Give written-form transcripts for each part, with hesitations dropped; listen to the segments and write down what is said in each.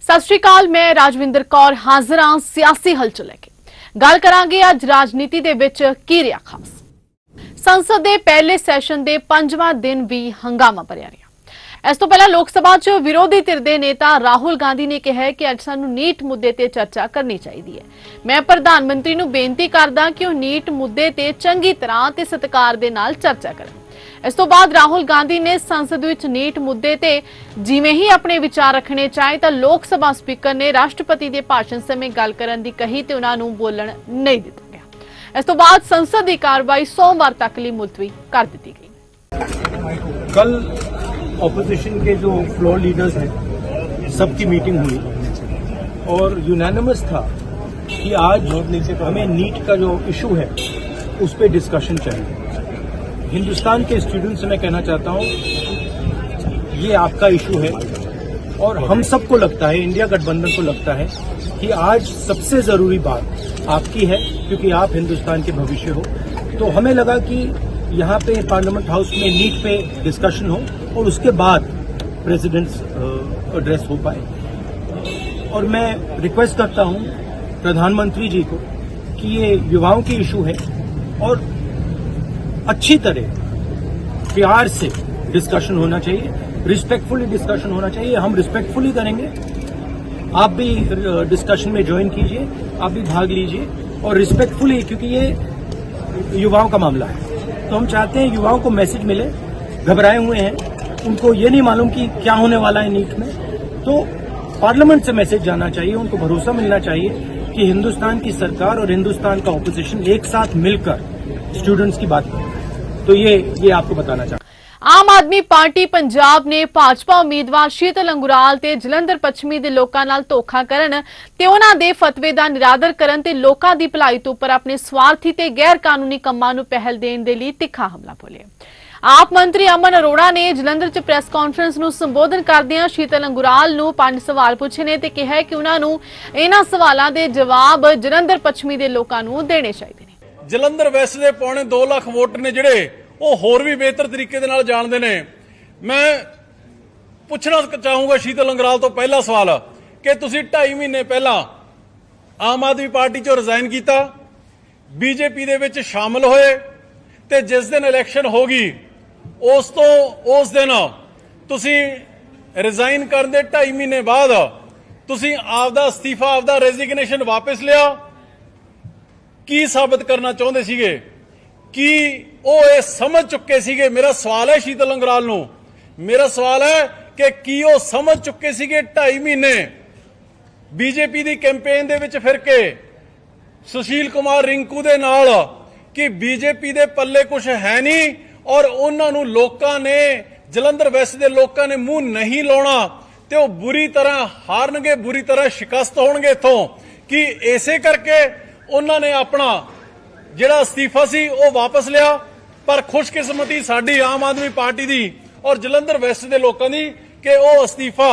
सत श्री अकाल, मैं राजविंदर कौर हाजिर हाँ सियासी हलचल लैके गल करांगे अज राजनीति दे विच की रिहा खास। संसद के पहले सैशन के 5वां दिन भी हंगामा भरिया रहा। इस तो पहला लोक सभा च विरोधी धिर दे नेता राहुल गांधी ने कहा है कि अज सानू नीट मुद्दे ते चर्चा करनी चाहिए है। मैं प्रधानमंत्री नू बेनती करदा कि वह नीट मुद्दे ते चंगी तरह ते सत्कार दे नाल चर्चा करन। इस तो बाद राहुल गांधी ने संसद विच नीट मुद्दे ते जिवें ही अपने विचार रखने चाहे तो लोक सभा स्पीकर ने राष्ट्रपति के भाषण समय गल करन दी कही ते उन्हां नूं बोलण नहीं दिता गया। इस तो बाद संसद की कार्रवाई सोमवार तक लई मुलतवी कर दी गई। कल ऑपोजिशन के जो फ्लोर लीडर्स हैं सबकी मीटिंग हुई और यूनानिमस था कि आज हमें नीट का जो इशू है उस पर डिस्कशन चाहिए। हिंदुस्तान के स्टूडेंट्स से मैं कहना चाहता हूं ये आपका इशू है और हम सबको लगता है, इंडिया गठबंधन को लगता है कि आज सबसे जरूरी बात आपकी है क्योंकि आप हिंदुस्तान के भविष्य हो। तो हमें लगा कि यहाँ पे पार्लियामेंट हाउस में नीट पे डिस्कशन हो और उसके बाद प्रेसिडेंट्स एड्रेस हो पाए। और मैं रिक्वेस्ट करता हूँ प्रधानमंत्री जी को कि ये युवाओं की इशू है और अच्छी तरह प्यार से डिस्कशन होना चाहिए, रिस्पेक्टफुली डिस्कशन होना चाहिए। हम रिस्पेक्टफुली करेंगे, आप भी डिस्कशन में ज्वाइन कीजिए, आप भी भाग लीजिए और रिस्पेक्टफुली, क्योंकि ये युवाओं का मामला है। तो हम चाहते हैं युवाओं को मैसेज मिले, घबराए हुए हैं, उनको ये नहीं मालूम कि क्या होने वाला है नीट में। तो पार्लियामेंट से मैसेज जाना चाहिए, उनको भरोसा मिलना चाहिए कि हिंदुस्तान की सरकार और हिंदुस्तान का ऑपोजिशन एक साथ मिलकर स्टूडेंट्स की बात करें। तो ये आपको बताना चाहता हूं। आम आदमी पार्टी पंजाब ने भाजपा उम्मीदवार शीतल अंगुराल ते जलंधर पश्चिमी दे लोकां नाल धोखा करन ते उन्हां दे फतवे दा निरादर करन ते लोकां दी भलाई तो उपर अपने स्वार्थी ते गैर कानूनी कम्मां नूं पहल देण दे लई तिखा हमला बोलिया। आप मंत्री अमन अरोड़ा ने जलंधर च प्रेस कॉन्फ्रेंस नूं संबोधन करदिआं शीतल अंगुराल नूं 5 सवाल पुछे ने ते कहा कि उन्हां नूं इन्हां सवालां दे जवाब जलंधर पश्चिमी दे लोकां नूं देणे चाहीदे ने। जलंधर वैस्ट के पौने 2 लाख वोटर ने जिहड़े वो होर भी बेहतर तरीके दे नाल जानदे ने। मैं पुछना चाहूंगा शीतल अंगराल तो पहला सवाल कि तुसीं 2.5 महीने पहला आम आदमी पार्टी चों रिजाइन कीता, बीजेपी दे विच शामिल होए ते जिस दिन इलैक्शन होगी उस दिन तुसीं रिजाइन करन दे 2.5 महीने बाद तुसीं आपदा अस्तीफा, आपदा रेजिग्नेशन वापस लिया। की साबित करना चाहते सीगे कि वो ये समझ चुके सीगे? मेरा सवाल है शीतल अंगराल नूं, मेरा सवाल है कि की वो समझ चुके सीगे 2.5 महीने बीजेपी दी कैंपेन दे विच फिर के सुशील कुमार रिंकू दे नाल कि बीजेपी दे पल्ले कुछ है नहीं और उन्हां नूं लोकां ने, जलंधर वैस्ट दे लोकां ने मुंह नहीं लाउणा ते वो बुरी तरह हारनगे, बुरी तरह शिकस्त होणगे इत्थों, कि इसे करके उन्होंने अपना जिहड़ा अस्तीफा सी वो वापस लिया। पर खुशकिस्मती साडी आम आदमी पार्टी दी और जलंधर वैस्ट दे लोकां दी कि वो अस्तीफा,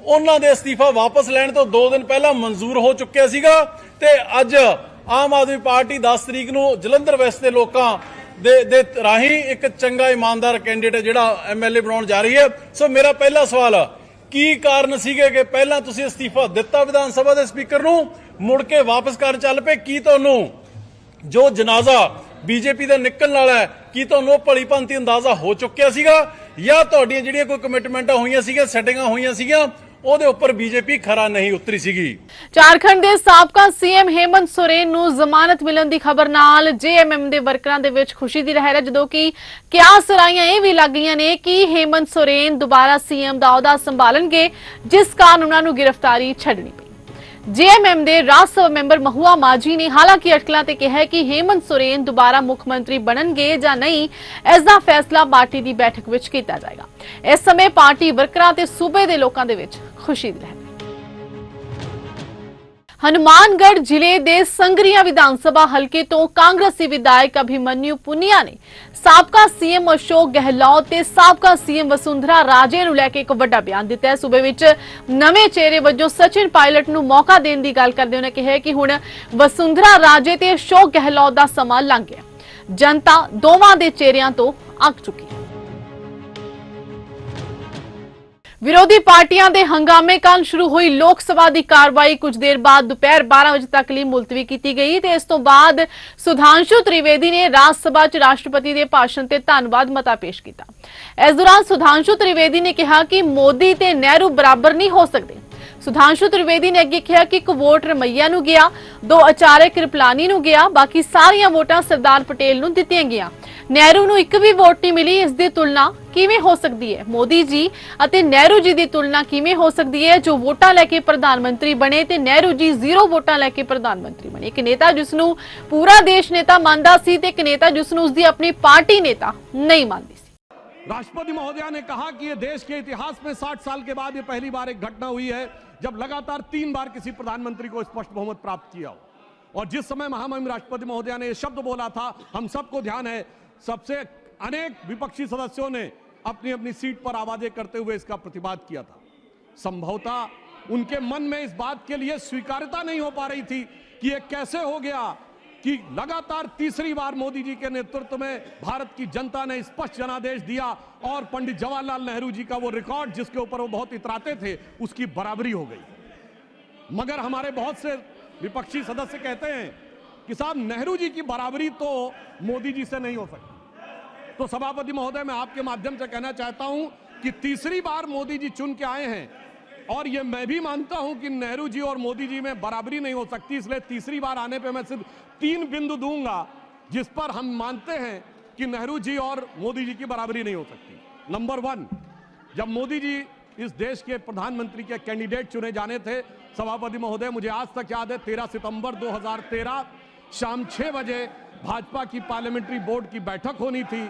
उन्हां दे अस्तीफा वापस लैण तो 2 दिन पहला मंजूर हो चुक्या सीगा ते अज आम आदमी पार्टी 10 तरीक नूं जलंधर वैस्ट दे लोकां दे राही एक चंगा ईमानदार कैंਡੀਡੇਟ जिहड़ा MLA बनाउण जा रही है। सो मेरा पहला सवाल की कारण सीगे कि पहला तुसीं अस्तीफा दिता विधान सभा दे स्पीकर नूं, मुड़ के वापस कर चल पे? की तुहानूं जो जनाजा बीजेपी का निकलण वाला है की तुहानूं भली भांति अंदाजा हो चुकिया सीगा या तुहाडीआं जिहड़ियां कोई कमिटमेंटां होईआं सीगीआं, सैटिंगां होईआं सीगीआं, ਉਹਦੇ ਉੱਪਰ बीजेपी खरा नहीं उतरी सीगी। झारखंड के साबका सीएम हेमंत सोरेन नूं जमानत मिलण दी खबर नाल जेएमएम दे वर्करां दे विच खुशी दी लहर है, जदों कि कियास राइयां इह भी लग गईआं ने कि हेमंत सोरेन दोबारा सीएम दा अहुदा संभालणगे, जिस कारण उन्हां नूं गिरफ्तारी छड्डणी पई। जेएमएम दे राज्य सभा मैंबर महुआ माझी ने हालांकि अटकलां ते कहा कि हेमंत सोरेन दोबारा मुख्यमंत्री बनणगे जां नहीं, इसदा फैसला पार्टी की बैठक विच कीता जाएगा। इस समय पार्टी वर्करां ते सूबे दे लोकां दे विच खुशी दी लहर। हनुमानगढ़ जिले दे संगरिया विधानसभा हलके तो कांग्रेसी विधायक अभिमन्यु पुनिया ने साबका सीएम अशोक गहलोत ते साबका सीएम वसुंधरा राजे नूं लैके एक वड्डा बयान दिता है। सूबे विच नवे चेहरे वजों सचिन पायलट नूं मौका देण दी गल करदे उन्होंने कहा कि हुण वसुंधरा राजे ते अशोक गहलोत दा समां लंघ गया, जनता दोवां दे चेहरिਆਂ तो अक चुकी है। ਵਿਰੋਧੀ ਪਾਰਟੀਆਂ ਦੇ ਹੰਗਾਮੇ ਕਾਰਨ ਸ਼ੁਰੂ ਹੋਈ ਲੋਕ ਸਭਾ ਦੀ ਕਾਰਵਾਈ ਕੁਝ ਦੇਰ ਬਾਅਦ ਦੁਪਹਿਰ 12 ਵਜੇ ਤੱਕ ਲਈ ਮੁਲਤਵੀ ਕੀਤੀ ਗਈ ਤੇ ਇਸ ਤੋਂ ਬਾਅਦ ਸੁਧਾਂਸ਼ੂ ਤ੍ਰਿਵੇਦੀ ਨੇ ਰਾਜ ਸਭਾ 'ਚ ਰਾਸ਼ਟਰਪਤੀ ਦੇ ਭਾਸ਼ਣ ਤੇ ਧੰਨਵਾਦ ਮਤਾ ਪੇਸ਼ ਕੀਤਾ। ਇਸ ਦੌਰਾਨ ਸੁਧਾਂਸ਼ੂ ਤ੍ਰਿਵੇਦੀ ਨੇ ਕਿਹਾ ਕਿ ਮੋਦੀ ਤੇ ਨਹਿਰੂ ਬਰਾਬਰ ਨਹੀਂ ਹੋ ਸਕਦੇ। ਸੁਧਾਂਸ਼ੂ ਤ੍ਰਿਵੇਦੀ ਨੇ ਅੱਗੇ ਕਿਹਾ ਕਿ ਇੱਕ ਵੋਟ ਰਮਈਆ ਨੂੰ ਗਿਆ, 2 ਆਚਾर्य कृपलानी ਨੂੰ ਗਿਆ, ਬਾਕੀ ਸਾਰੀਆਂ ਵੋਟਾਂ ਸਰਦਾਰ ਪਟੇਲ ਨੂੰ ਦਿੱਤੀਆਂ ਗਈਆਂ। ਨਹਿਰੂ ਨੂੰ ਇੱਕ ਵੀ ਵੋਟ ਨਹੀਂ ਮਿਲੀ। ਇਸ ਦੀ ਤੁਲਨਾ ਕਿਵੇਂ ਹੋ ਸਕਦੀ ਹੈ? ਮੋਦੀ ਜੀ ਅਤੇ ਨਹਿਰੂ ਜੀ ਦੀ ਤੁਲਨਾ ਕਿਵੇਂ ਹੋ ਸਕਦੀ ਹੈ ਜੋ ਵੋਟਾਂ ਲੈ ਕੇ ਪ੍ਰਧਾਨ ਮੰਤਰੀ ਬਣੇ ਤੇ ਨਹਿਰੂ ਜੀ 0 ਵੋਟਾਂ ਲੈ ਕੇ ਪ੍ਰਧਾਨ ਮੰਤਰੀ ਬਣੇ। ਇੱਕ ਨੇਤਾ ਜਿਸ ਨੂੰ ਪੂਰਾ ਦੇਸ਼ ਨੇਤਾ ਮੰਨਦਾ ਸੀ ਤੇ ਇੱਕ ਨੇਤਾ ਜਿਸ ਨੂੰ ਉਸਦੀ ਆਪਣੀ ਪਾर्टी नेता नहीं मानती। राष्ट्रपति महोदया ने कहा कि ये देश के इतिहास में 60 साल के बाद ये पहली बार एक घटना हुई है जब लगातार 3 बार किसी प्रधानमंत्री को स्पष्ट बहुमत प्राप्त किया हो। और जिस समय महामहिम राष्ट्रपति महोदया ने ये शब्द बोला था, हम सबको ध्यान है, सबसे अनेक विपक्षी सदस्यों ने अपनी अपनी सीट पर आवाजें करते हुए इसका प्रतिवाद किया था। संभवतः उनके मन में इस बात के लिए स्वीकार्यता नहीं हो पा रही थी कि ये कैसे हो गया कि लगातार तीसरी बार मोदी जी के नेतृत्व में भारत की जनता ने स्पष्ट जनादेश दिया और पंडित जवाहरलाल नेहरू जी का वो रिकॉर्ड जिसके ऊपर वो बहुत इतराते थे उसकी बराबरी हो गई। मगर हमारे बहुत से विपक्षी सदस्य कहते हैं कि साहब नेहरू जी की बराबरी तो मोदी जी से नहीं हो सकती। तो सभापति महोदय, मैं आपके माध्यम से कहना चाहता हूं कि तीसरी बार मोदी जी चुन के आए हैं और ये मैं भी मानता हूं कि नेहरू जी और मोदी जी में बराबरी नहीं हो सकती, इसलिए तीसरी बार आने पे मैं सिर्फ 3 बिंदु दूंगा जिस पर हम मानते हैं कि नेहरू जी और मोदी जी की बराबरी नहीं हो सकती। नंबर 1, जब मोदी जी इस देश के प्रधानमंत्री के कैंडिडेट चुने जाने थे, सभापति महोदय, मुझे आज तक याद है 13 सितंबर 2013 शाम 6 बजे भाजपा की पार्लियामेंट्री बोर्ड की बैठक होनी थी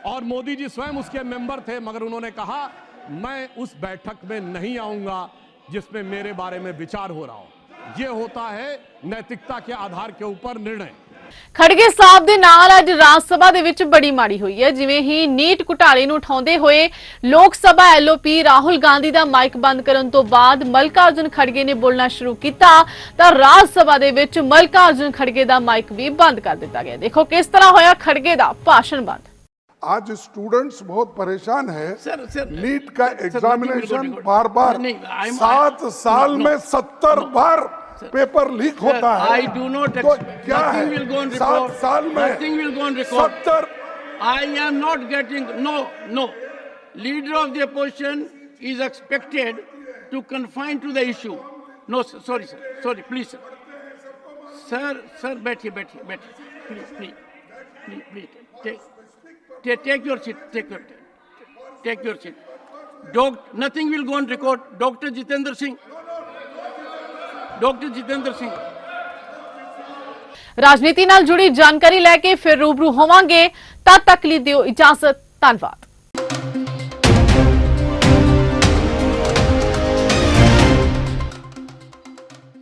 और मोदी जी स्वयं उसके मेंबर थे, मगर उन्होंने कहा मैं उस बैठक में नहीं आऊंगा जिसमें मेरे बारे में विचार हो रहा हो। यह होता है नैतिकता के आधार के ऊपर निर्णय। ਖੜਗੇ ਸਾਹਿਬ ਦੇ ਨਾਲ ਅੱਜ ਰਾਜ ਸਭਾ ਦੇ ਵਿੱਚ ਬੜੀ ਮਾੜੀ ਹੋਈ ਹੈ। ਜਿਵੇਂ ਹੀ ਨੀਟ ਘੁਟਾਲੇ ਨੂੰ ਉਠਾਉਂਦੇ ਹੋਏ ਲੋਕ ਸਭਾ ਐਲਓਪੀ ਰਾਹੁਲ ਗਾਂਧੀ ਦਾ ਮਾਈਕ ਬੰਦ ਕਰਨ ਤੋਂ ਬਾਅਦ ਮਲਕਾਰਜੁਨ ਖੜਗੇ ਨੇ ਬੋਲਣਾ ਸ਼ੁਰੂ ਕੀਤਾ ਤਾਂ ਰਾਜ ਸਭਾ ਦੇ ਵਿੱਚ ਮਲਕਾਰਜੁਨ ਖੜਗੇ ਦਾ ਮਾਈਕ ਵੀ ਬੰਦ ਕਰ ਦਿੱਤਾ ਗਿਆ। ਦੇਖੋ ਕਿਸ ਤਰ੍ਹਾਂ ਹੋਇਆ ਖੜਗੇ ਦਾ ਭਾਸ਼ਣ ਬੰਦ। आज स्टूडेंट्स बहुत परेशान है। सर, नीट का एग्जामिनेशन बार बार 7 साल में 70 बार पेपर लीक होता है। I do not तो expect क्या है nothing will go on 7 record. साल में Nothing will go on record. 70 I am not getting no. Leader of the opposition is expected to confine to the issue. No, sir, sorry, sir. Sorry, please, sir. Sir, बैठिए. Please. Take your seat. Take your seat. Nothing will go on record. Dr. Jitendra Singh. ਰਾਜਨੀਤੀ ਨਾਲ ਜੁੜੀ ਜਾਣਕਾਰੀ ਲੈ ਕੇ ਫਿਰ ਰੂਬਰੂ ਹੋਵਾਂਗੇ। ਤਦ ਤੱਕ ਲਈ ਦਿਓ ਇਜਾਜ਼ਤ। ਧੰਨਵਾਦ।